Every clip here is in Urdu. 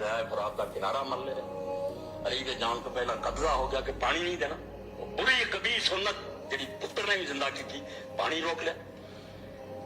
دریائے فرات کا کنارہ مل لے. علی کے جان تو پہلا قبضہ ہو گیا کہ پانی نہیں دینا. بری کبھی سنت جی پتر نے بھی زندہ کی تھی, پانی روک لیا.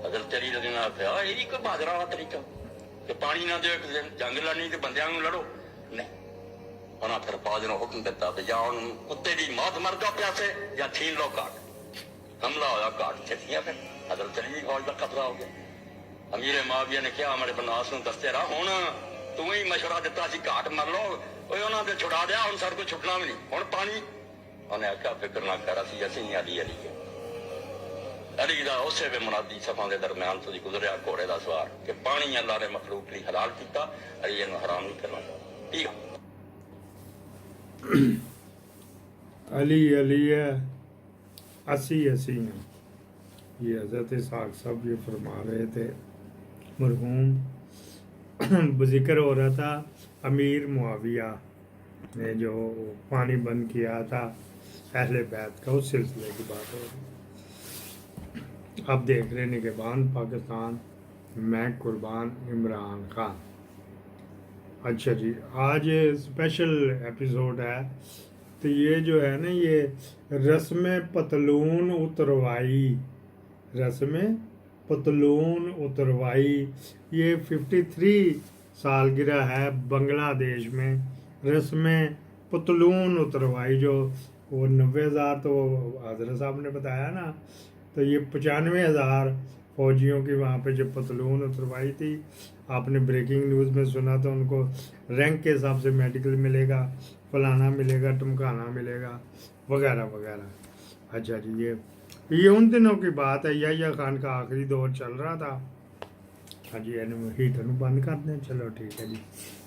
حضرت علی رضی اللہ عنہ کہا یہی کوئی بہادرہ والا طریقہ کہ پانی نہ دو, جنگ لڑنی تو بندیاں نوں لڑو. نہیں, انہاں پھر فوج نے حکم دیتا کہ یا ان کتے دی موت مر جاؤ پیاسے یا چھین لو کاٹ. حملہ ہوا, کاٹ چھتیاں. پھر حضرت علی فوج کا قبضہ ہو گیا. امیر معاویہ نے کیا ہمارے بناس نوں دستے رہا, ہوں تو ہی مشورہ دیتا سی گھاٹ مر لو, انہوں نے چھڑا دیا, ہوں سر کو چھٹنا بھی نہیں. ہوں پانی انہیں آخیا فکر نہ کر, اسی اسی علی علی ہے. علی دا اسے بھی منادی صفاں دے درمیان تو گزریا گھوڑے دا سوار کہ پانی اللہ نے مخلوق لی حلال کیتا, علی انہوں حرام نہیں کرنا. ٹھیک علی علی ہے, اسی اسی ہیں. یہ حضرت اسحاق صاحب یہ فرما رہے تھے. مرحوم ذکر ہو رہا تھا امیر معاویہ نے جو پانی بند کیا تھا اہل بیت کا, اس سلسلے کی بات ہو رہی. اب دیکھ رہے نگہبان پاکستان, میں قربان عمران خان. اچھا جی, آج اسپیشل ایپیسوڈ ہے. تو یہ جو ہے نا, یہ رسم پتلون اتروائی, رسم پتلون اتروائی, یہ 53 سالگرہ ہے بنگلہ دیش میں. رسم پتلون اتروائی جو وہ 90,000 تو حضرت صاحب نے بتایا نا, تو یہ 95,000 فوجیوں کی وہاں پہ جو پتلون اتروائی تھی. آپ نے بریکنگ نیوز میں سنا تو ان کو رینک کے حساب سے میڈیکل ملے گا, فلانا ملے گا, ٹمکانا ملے گا, وغیرہ وغیرہ. اچھا جی, یہ ان دنوں کی بات ہے. یحییٰ خان کا آخری دور چل رہا تھا. ہاں جی, ہیٹر بند کر دیں, چلو ٹھیک ہے جی.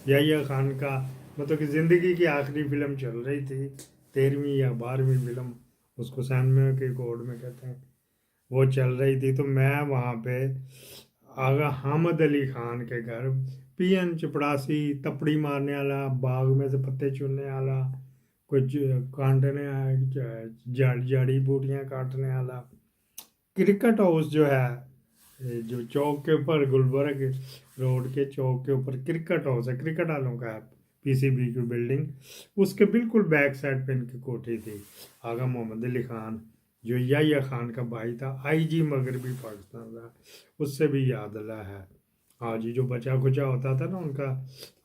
یحییٰ خان کا مطلب کہ زندگی کی آخری فلم چل رہی تھی, 13ویں یا 12ویں فلم, اس کو سینما کے کوڈ میں کہتے ہیں, وہ چل رہی تھی. تو میں وہاں پہ آغا حامد علی خان کے گھر, پی این چپڑاسی, تپڑی مارنے والا, باغ میں سے پتے چننے والا, کچھ کاٹنے جڑی بوٹیاں کاٹنے والا, کرکٹ ہاؤس جو ہے جو چوک کے اوپر گلبرگ روڈ کے چوک کے اوپر کرکٹ ہاؤس ہے, کرکٹ والوں کا ہے, پی سی بی کی بلڈنگ, اس کے بالکل بیک سائڈ پہ ان کی کوٹھی تھی. آغا محمد علی خان جو یحییٰ خان کا بھائی تھا, آئی جی مغربی پاکستان تھا, اس سے بھی یاد اللہ ہے. ہاں جی, جو بچا کچا ہوتا تھا نا ان کا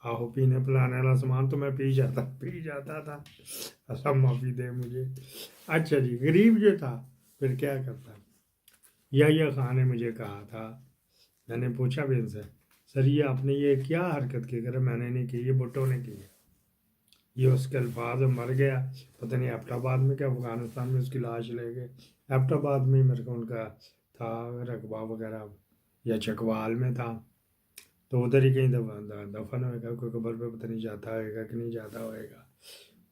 آہو پینے پلانے والا سامان, تو میں پی جاتا تھا, سب معافی دے مجھے. اچھا جی, غریب جو تھا پھر کیا کرتا. یحییٰ خان نے مجھے کہا تھا, میں نے پوچھا بھی ان سے, سر یہ آپ نے یہ کیا حرکت کی؟ کرے میں نے نہیں کی, یہ بھٹو نے کی ہے. یہ اس کے الفاظ مر گیا, پتہ نہیں ایبٹ آباد میں کہ افغانستان میں اس کی لاش لے گئے. ایبٹ آباد میں میرے کو ان کا تھا رقبہ وغیرہ, یا چکوال میں تھا, تو ادھر ہی کہیں دفن ہوئے گا. کوئی قبر پہ پتہ نہیں جاتا ہوئے گا کہ نہیں جاتا ہوئے گا.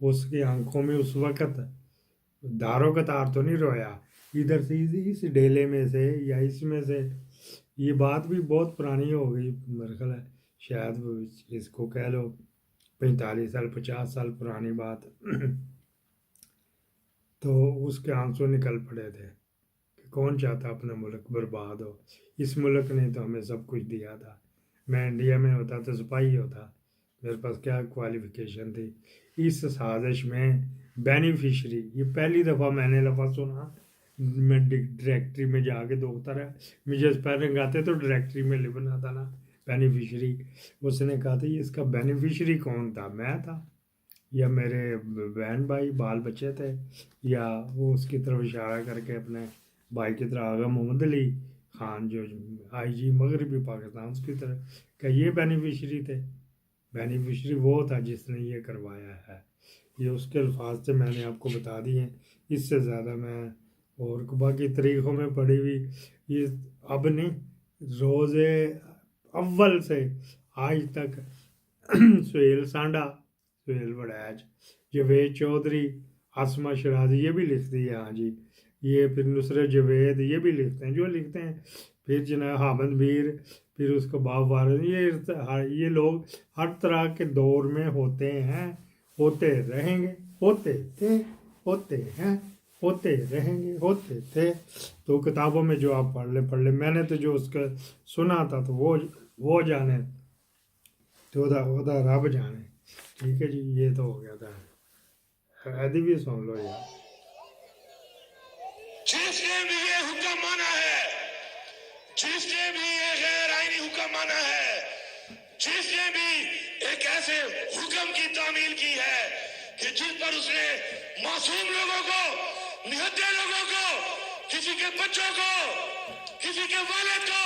اس کی آنکھوں میں اس وقت داروں کا تار تو نہیں رویا, ادھر سے اس ڈیلے میں سے یا اس میں سے. یہ بات بھی بہت پرانی ہو گئی, میرے خیال ہے شاید اس کو کہہ لو 45 سال 50 سال پرانی بات. تو اس کے آنسو نکل پڑے تھے کہ کون چاہتا اپنا ملک برباد ہو. اس ملک نے تو ہمیں سب کچھ دیا تھا. میں انڈیا میں ہوتا تو سپاہی ہوتا, میرے پاس کیا کوالیفیکیشن تھی. اس سازش میں بینیفیشری, یہ پہلی دفعہ میں نے لفظ سنا. میں ڈائریکٹری میں جا کے دوڑتا رہا, مجھے اسپیلنگ آتے تو ڈائریکٹری میں لکھنا تھا نا بینیفیشری. اس نے کہا تھا اس کا بینیفیشری کون تھا, میں تھا یا میرے بہن بھائی بال بچے تھے, یا وہ اس کی طرف اشارہ کر کے اپنے بھائی کی طرح آغا محمد علی خان جو آئی جی مغربی پاکستان, اس کی طرح کہ یہ بینیفیشری تھے. بینیفیشری وہ تھا جس نے یہ کروایا ہے. یہ اس کے الفاظ سے میں نے آپ کو بتا دی ہیں, اس سے زیادہ میں اور باقی طریقوں میں پڑھی ہوئی یہ اب نہیں. روز اول سے آج تک سہیل سانڈا, سہیل وڑیچ, جاوید چودھری, عاصمہ شرازی, یہ بھی لکھتی ہے. ہاں جی, یہ پھر نصرت جاوید, یہ بھی لکھتے ہیں جو لکھتے ہیں. پھر جناب حامد میر, پھر اس کو باب وارث, یہ لوگ ہر طرح کے دور میں ہوتے ہیں, ہوتے رہیں گے, ہوتے تھے, ہوتے ہیں, ہوتے رہیں گے, ہوتے تھے. تو کتابوں میں جو آپ پڑھ لیں. میں نے تو جو اس کا سنا تھا تو وہ جانے. تو ਉਹਦਾ ਰੱਬ ਜਾਣੇ। ٹھیک ہے جی، یہ تو ہو گیا تھا۔ ایدی بھی سن لو یار۔ جس نے بھی یہ حکم مانا ہے، جس نے بھی یہ غیر آئینی حکم مانا ہے، جس نے بھی ایک ایسے حکم کی تعمیل کی ہے کہ جس پر اس نے معصوم لوگوں کو، نہتے لوگوں کو، کسی کے بچوں کو، کسی کے والد کو،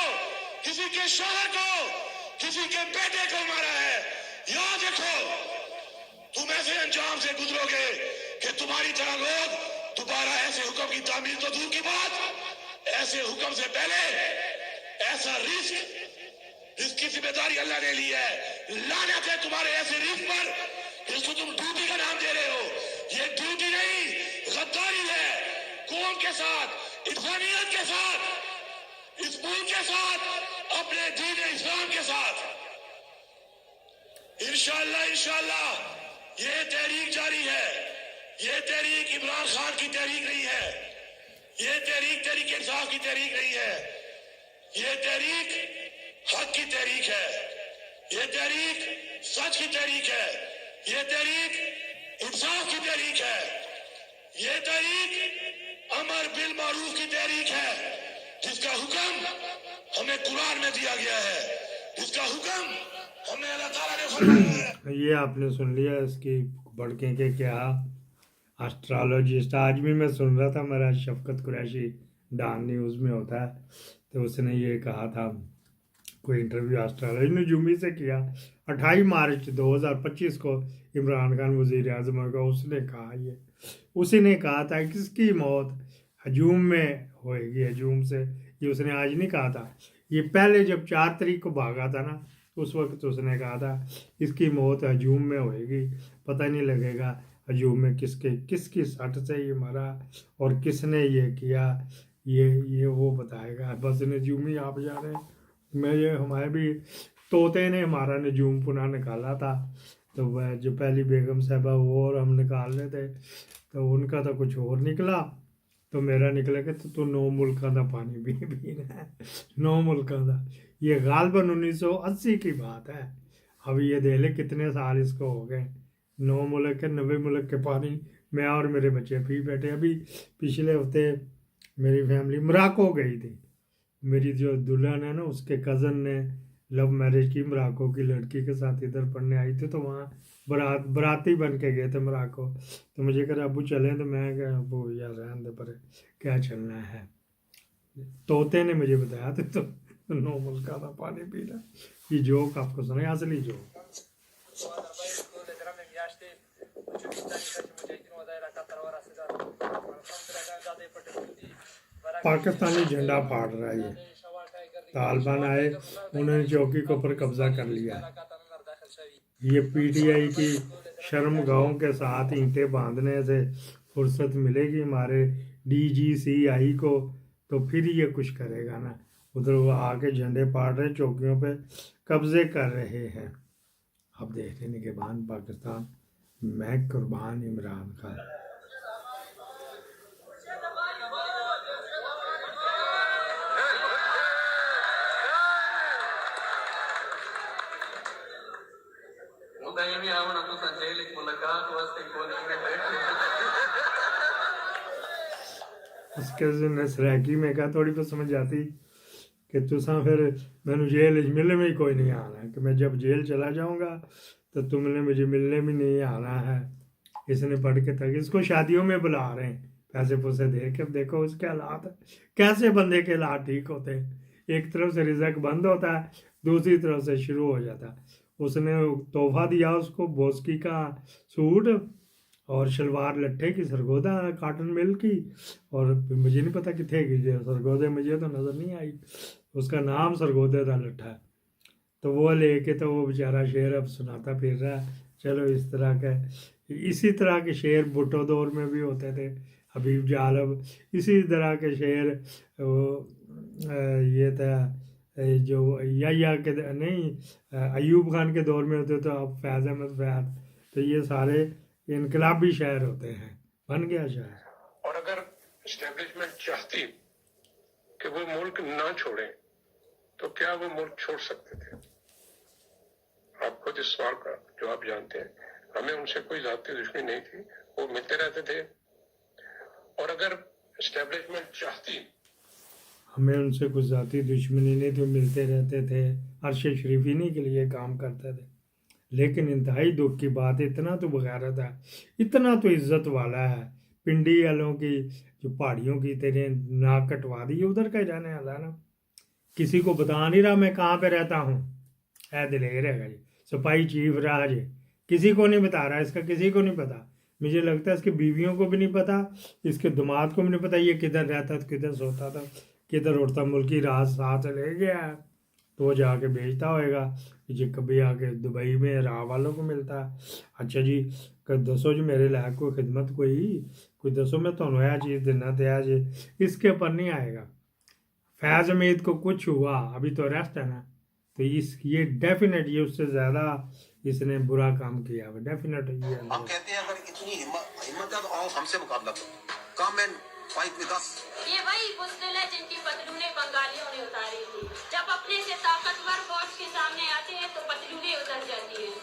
کسی کے شوہر کو، کسی کے بیٹے کو مارا ہے، یاد رکھو تم ایسے انجام سے گزرو گے کہ تمہاری طرح لوگ دوبارہ ایسے حکم کی تعمیل تو دور کی بات، ایسے حکم سے پہلے ایسا رزق کی ذمہ داری اللہ نے لی ہے، لعنت ہے تمہارے ایسے رزق پر جس کو تم ڈیوٹی کا نام دے رہے ہو۔ یہ ڈیوٹی نہیں، غداری ہے قوم کے ساتھ، انسانیت کے ساتھ، اس ملک کے ساتھ، اپنے دین اسلام کے ساتھ۔ انشاءاللہ یہ تحریک جاری ہے، یہ تحریک عمران خان کی تحریک نہیں ہے، یہ تحریک انصاف کی تحریک نہیں ہے، یہ تحریک حق کی تحریک ہے، یہ تحریک سچ کی تحریک ہے، یہ تحریک انصاف کی تحریک ہے، یہ تحریک امر بالمعروف کی تحریک ہے، جس کا حکم ہمیں قرآن میں دیا گیا ہے، جس کا حکم ہمیں اللہ تعالیٰ نے فرمایا ہے۔ یہ آپ نے سن لیا اس کی بڑکیں کہ کیا اسٹرالوجسٹ۔ آج بھی میں سن رہا تھا، میرا شفقت قریشی ڈان نیوز میں ہوتا ہے، تو اس نے یہ کہا تھا، کوئی انٹرویو اسٹرالوجی نجومی سے کیا 28 مارچ 2025 کو عمران خان وزیر اعظم ہوگا، اس نے کہا اسی نے کہا تھا کہ کس کی موت ہجوم میں ہوئے گی، ہجوم سے، یہ اس نے آج نہیں کہا تھا، یہ پہلے جب 4 تاریخ کو بھاگا تھا نا، اس وقت اس نے کہا تھا اس کی موت ہجوم میں ہوئے گی، پتہ نہیں لگے گا ہجوم میں کس کی سٹ سے یہ مرا اور کس نے یہ کیا، یہ وہ بتائے گا، بس نجومی آپ جا رہے ہیں۔ ہمارے بھی طوطے نے ہمارا نجوم پناہ نکالا تھا، تو وہ جو پہلی بیگم صاحبہ وہ اور ہم نکال رہے تھے، تو ان کا تو کچھ اور نکلا، تو میرا نکلا کہ تو 9 ملکوں کا پانی بھی پینا ہے، 9 ملکوں کا۔ یہ غالباً 1980 کی بات ہے، اب یہ دے لے کتنے سال اس کو ہو گئے، 9 ملک کے 90 ملک کے پانی میں اور میرے بچے پی بیٹھے۔ ابھی پچھلے ہفتے میری فیملی مراکو گئی تھی، میری جو دلہن ہے نا اس کے کزن نے لو میرج کی مراکو کی لڑکی کے ساتھ، ادھر پڑھنے آئی تھی، تو وہاں براتی بن کے گئے تھے مراکو، تو مجھے کہا ابو چلیں، تو میں کہا ابو یا رہن دے پر کیا چلنا ہے، طوطے نے مجھے بتایا تھا تو 9 ملکوں کا پانی پینا۔ یہ جوک آپ کو سنیں، اصلی جوک۔ پاکستانی جھنڈا پھاڑ رہا ہے، یہ طالبان آئے، انہوں نے چوکی کے اوپر قبضہ کر لیا، یہ پی ٹی آئی کی شرم گاہوں کے ساتھ اینٹیں باندھنے سے فرصت ملے گی ہمارے ڈی جی سی آئی کو، تو پھر یہ کچھ کرے گا نا، ادھر وہ آ کے جھنڈے پاڑ رہے، چوکیوں پہ قبضے کر رہے ہیں۔ اب دیکھنے نگہبان پاکستان، میں قربان عمران خان۔ اس کے سریکی میں کہا تھوڑی تو سمجھ آتی کہ تساں پھر میں جیل ملنے میں ہی کوئی نہیں آنا، کہ میں جب جیل چلا جاؤں گا تو تم نے مجھے ملنے میں نہیں آنا ہے۔ اس نے پڑھ کے تک اس کو شادیوں میں بلا رہے ہیں، پیسے پوسے دے کے، دیکھو اس کے حالات کیسے بندے کے حالات ٹھیک ہوتے ہیں، ایک طرف سے رزق بند ہوتا ہے، دوسری طرف سے شروع ہو جاتا ہے۔ اس نے تحفہ دیا اس کو بوسکی کا سوٹ اور شلوار لٹھے کی، سرگودا کاٹن مل کی، اور مجھے نہیں پتا کتنے کی سرگودے، مجھے تو نظر نہیں آئی، اس کا نام سرگودے کا لٹھا، تو وہ لے کے تو وہ بیچارہ شعر اب سناتا پھر رہا ہے۔ چلو اس طرح کا، اسی طرح کے شعر بھٹو دور میں بھی ہوتے تھے، حبیب جالب، اسی طرح کے شعر یہ تھا جو یا کے نہیں ایوب خان کے دور میں ہوتے، تو اب فیض احمد فیاض، تو یہ سارے انقلابی شاعر ہوتے ہیں، بن گیا شاعر۔ اور اگر اسٹیبلشمنٹ چاہتی کہ وہ ملک نہ چھوڑیں تو کیا وہ ملک چھوڑ سکتے تھے؟ آپ خود اس سوال کا جواب جانتے ہیں. ہمیں ان سے کوئی ذاتی دشمنی نہیں تھی, وہ ملتے رہتے تھے, اور اگر اسٹیبلشمنٹ چاہتی ہمیں ان سے کوئی ذاتی دشمنی نہیں تھی, ملتے رہتے تھے, عرش شریفینی کے لیے کام کرتے تھے. لیکن انتہائی دکھ کی بات ہے, اتنا تو بغیرت ہے, اتنا تو عزت والا ہے, پنڈی والوں کی جو پہاڑیوں کی تیرے ناک کٹوا دی, ادھر کا ہی رہنے والا ہے نا, کسی کو بتا نہیں رہا میں کہاں پہ رہتا ہوں. اے دلیر ہے جی, سپاہی چیف راج ہے, کسی کو نہیں بتا رہا, اس کا کسی کو نہیں پتا. مجھے لگتا ہے اس کی بیویوں کو بھی نہیں پتا, اس کے دماد کو بھی نہیں پتا یہ کدھر رہتا تھا, کدھر سوتا تھا, کدھر اڑتا. ملکی راز ساتھ لے گیا ہے تو وہ جا کے بھیجتا ہوئے گا جی, کبھی آ کے دبئی میں راہ والوں کو ملتا ہے. اچھا جی, دسو جی میرے لائق کوئی خدمت کوئی دسو, میں تمہیں یہ چیز دینا دیا جی, اس کے اوپر نہیں آئے گا. فیض امید کو کچھ ہوا, ابھی تو ریسٹ ہے نا, تو یہ ڈیفینیٹ یہ اس سے زیادہ اس نے برا کام کیا ہے, ڈیفینیٹ. ہم کہتے ہیں اگر اتنی ہمت ہے تو آؤ ہم سے مقابلہ کرو, come and fight with us. یہ وہی بزدل ہے جن کی پتلونیں بنگالیوں نے اتاری تھی. جب اپنے سے طاقتور فوج کے سامنے آتے ہیں تو پتلونیں اتر جاتی ہیں.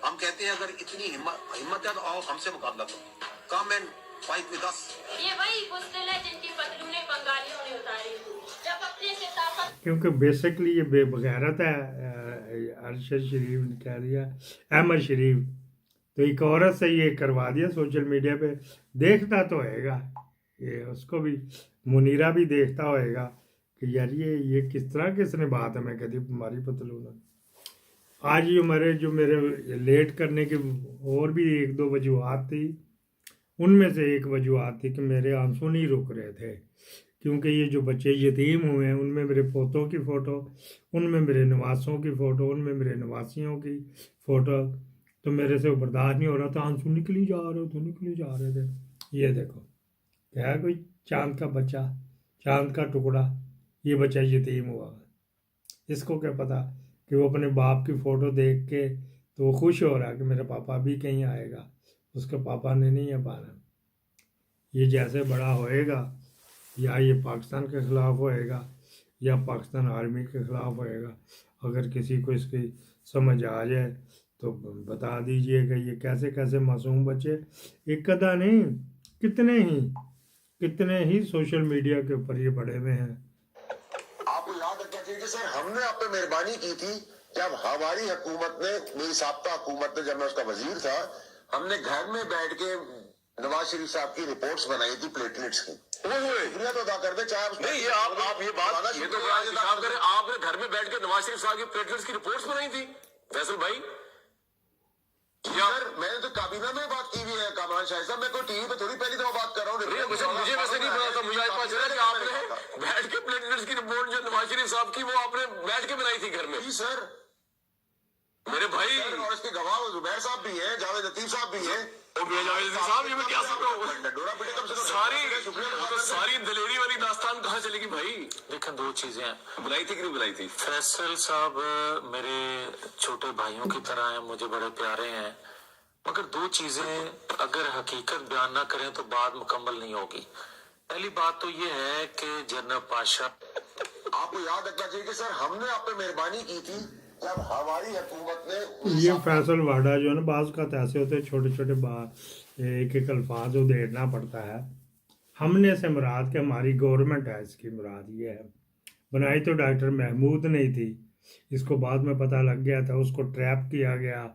ہم کہتے ہیں اگر اتنی ہمت ہے تو آؤ ہم سے مقابلہ کرو, come and fight with us. یہ وہی بزدل ہے جن کی پتلونیں بنگالیوں نے اتاری تھی. جب اپنے سے طاقت کیونکہ بیسکلی یہ بے بغیرت ہے. ارشد شریف نے کہہ دیا, احمد شریف, تو ایک عورت سے یہ کروا دیا سوشل میڈیا پہ. دیکھتا تو ہوئے گا یہ, اس کو بھی منیرہ بھی دیکھتا ہوئے گا کہ یار یہ کس طرح کس نے بات ہمیں کہہ دی ہماری پتلون. آج یہ جو میرے لیٹ کرنے کی اور بھی ایک دو وجوہات تھی, ان میں سے ایک وجوہات تھی کہ میرے آنسو نہیں رک رہے تھے, کیونکہ یہ جو بچے یتیم ہوئے ہیں ان میں میرے پوتوں کی فوٹو, ان میں میرے نواسوں کی فوٹو, ان میں میرے نواسیوں کی فوٹو, تو میرے سے وہ برداشت نہیں ہو رہا تھا, آنسو نکلی جا رہے تھے. یہ دیکھو کیا کوئی چاند کا بچہ, چاند کا ٹکڑا, یہ بچہ یتیم ہوا, اس کو کیا پتا کہ وہ اپنے باپ کی فوٹو دیکھ کے تو وہ خوش ہو رہا کہ میرا پاپا بھی کہیں آئے گا, اس کے پاپا نے نہیں ہے پانا. یہ جیسے بڑا ہوئے گا یا یہ پاکستان کے خلاف ہوئے گا یا پاکستان آرمی کے خلاف ہوئے گا, اگر کسی کو اس کی سمجھ آ جائے تو بتا دیجئے کہ یہ کیسے کیسے معصوم بچے, ایک کدا نہیں کتنے ہی سوشل میڈیا کے اوپر یہ بڑے ہوئے ہیں. آپ کو یاد رکھنا چاہیے کہ سر ہم نے آپ پہ مہربانی کی تھی جب ہماری حکومت نے, میری سابقہ حکومت نے, جب میں اس کا وزیر تھا, ہم نے گھر میں بیٹھ کے نواز شریف صاحب کی رپورٹس بنائی تھی پلیٹلیٹس کی. شکریہ تو ادا کر دیں, چاہے آپ نہیں, آپ یہ بات یہ تو آپ کریں, آپ نے گھر میں بیٹھ کے نواز شریف صاحب کی پلیٹلیٹس کی رپورٹس بنائی تھی فیصل بھائی. سر میں نے تو کابینہ میں بات کی ہوئی ہے کامران شاہ صاحب, میں کوئی ٹی وی پہ تھوڑی پہلی دفعہ بات کر رہا ہوں. مجھے ویسے نہیں پتا تھا, مجھے پتا چلا کہ آپ نے بیٹھ کے پلیٹلیٹس کی رپورٹ جو نواز شریف صاحب کی وہ آپ نے بیٹھ کے بنائی تھی گھر میں. جی سر, میرے بھائی, اور اس کے گواہ زبیر صاحب بھی ہیں, جاوید لطیف صاحب بھی ہیں. صاحب یہ میں کیا سن رہا ہوں, ساری دلیری والی داستان کہاں چلے گی بھائی؟ دیکھیں دو چیزیں ہیں, بلائی تھی کہ نہیں بلائی تھی؟ فیصل صاحب میرے چھوٹے بھائیوں کی طرح ہیں, مجھے بڑے پیارے ہیں, مگر دو چیزیں اگر حقیقت بیان نہ کریں تو بات مکمل نہیں ہوگی. پہلی بات تو یہ ہے کہ جنرل پاشا, آپ کو یاد رکھنا چاہیے کہ سر ہم نے آپ پہ مہربانی کی تھی جب ہماری حکومت نے. یہ فیصل واڈا جو ہے نا, بعض کا ایسے ہوتے ہیں چھوٹے چھوٹے ایک ایک الفاظ ادھیڑنا پڑتا ہے. ہم نے سے مراد کہ ہماری گورنمنٹ ہے, اس کی مراد یہ ہے. بنائی تو ڈاکٹر محمود نہیں تھی, اس کو بعد میں پتہ لگ گیا تھا, اس کو ٹریپ کیا گیا,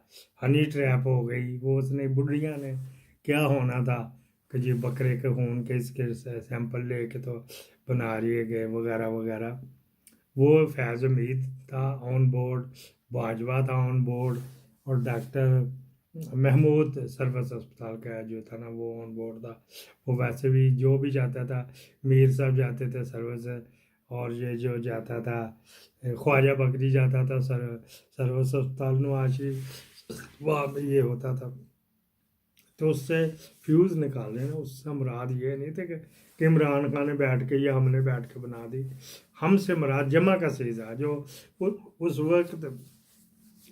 ہنی ٹریپ ہو گئی. وہ اس نے بڑھیاں نے کیا ہونا تھا کہ جی بکرے کے خون کے اس کے سیمپل لے کے تو بنا لیے گئے وغیرہ وغیرہ. وہ فیض امید تھا آن بورڈ, باجوہ تھا آن بورڈ, اور ڈاکٹر محمود سروس اسپتال کا جو تھا نا وہ آن بورڈ تھا. وہ ویسے بھی جو بھی جاتا تھا, میر صاحب جاتے تھے سروس, اور یہ جو جاتا تھا خواجہ بکری جاتا تھا سروس اسپتال نواز شریف, وہاں پہ یہ ہوتا تھا. تو اس سے فیوز نکالنے نا, اس سے مراد یہ نہیں تھے کہ عمران خان نے بیٹھ کے یا ہم نے بیٹھ کے بنا دی. ہم سے مراد جمع کا سیزہ جو اس وقت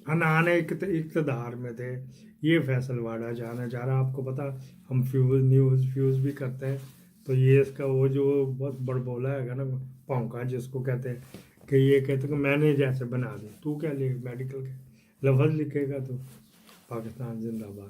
انان اقتدار میں تھے. یہ فیصل واڈا جانا چاہ رہا, آپ کو پتا ہم فیوز بھی کرتے ہیں تو یہ اس کا وہ جو بہت بڑبولا ہے نا پونکا جس کو کہتے ہیں کہ یہ کہتے کہ میں نے جیسے بنا دی تو کیا میڈیکل کے لفظ لکھے گا تو پاکستان زندہ باد.